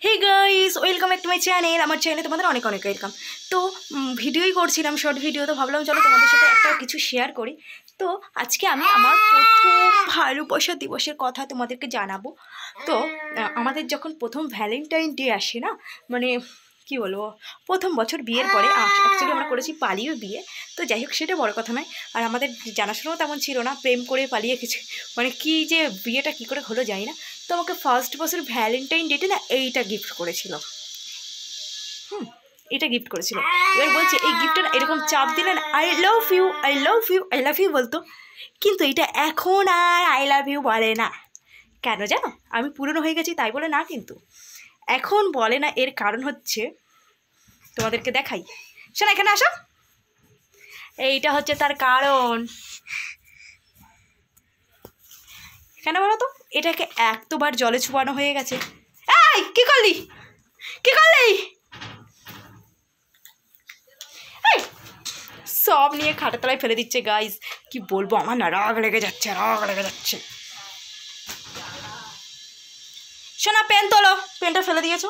Hey guys, welcome back to my channel. আমার চ্যানেলে তোমাদের অনেক অনেক ওয়েলকাম। তো ভিডিওই করছিলাম, শর্ট ভিডিও, তো ভাবলাম চলো তোমাদের সাথে একটা কিছু শেয়ার করি। তো আজকে আমি আমার প্রথম ভালোবাসা দিবসের কথা তোমাদেরকে জানাবো। তো আমাদের যখন প্রথম ভ্যালেন্টাইন ডে আসে না, মানে কী বলবো, প্রথম বছর বিয়ের পরে অ্যাকচুয়ালি আমরা করেছি পালিয়ে বিয়ে। তো যাই হোক, সেটা বড় কথা নয়। আর আমাদের জানাশোনাও তেমন ছিল না, প্রেম করে পালিয়ে কিছু, মানে কি যে বিয়েটা কী করে হলো জানি না। তো আমাকে ফার্স্ট বছর ভ্যালেন্টাইন ডেতে না এইটা গিফট করেছিল। এটা গিফট করেছিল। এবার বলছে এই গিফটটা এরকম চাপ দিলেন I love you, I love you, I love you বলতো, কিন্তু এটা এখন আর আই লাভ ইউ বলে না। কেন জানো? আমি পুরনো হয়ে গেছি তাই বলে না, কিন্তু এখন বলে না। এর কারণ হচ্ছে, তোমাদেরকে দেখাই, শোনা এখানে আসো। এইটা হচ্ছে তার কারণ। কেন বলো তো? এটাকে এতবার জলে ছুপানো হয়ে গেছে। এই কি করলি, কি করলি? সব নিয়ে খাটের তলায় ফেলে দিচ্ছে গাইস। কি বলবো, আমার না রাগ লেগে যাচ্ছে, রাগ লেগে যাচ্ছে। শোনা, পেন তোলো। পেনটা ফেলে দিয়েছো,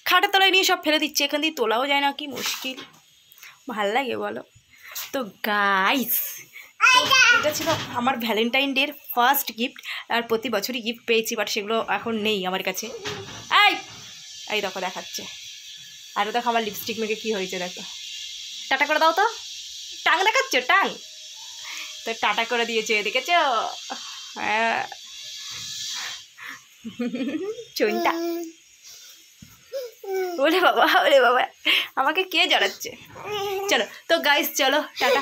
খাটের তলায় নিয়ে সব ফেলে দিচ্ছে। এখান দিয়ে তোলাও যায় না, কি মুশকিল। ভাল লাগে বলো তো গাইস। এটা ছিল আমার ভ্যালেন্টাইন ডের ফার্স্ট গিফট। আর প্রতি বছরই গিফট পেয়েছি, বাট সেগুলো এখন নেই আমার কাছে। এই এই দেখো দেখাচ্ছে। আরও দেখো আমার লিপস্টিক মেখে কী হয়েছে, দেখো। টাটা করে দাও তো, টাং দেখাচ্ছ, টাং তো টাটা করে দিয়েছে, দেখেছ? হ্যাঁ, চুনটা। ওরে বাবা, ওরে বাবা, আমাকে কে জড়াচ্ছে? চলো তো গাইস, চলো টাটা।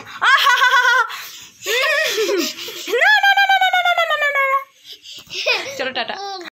চলো টাটা।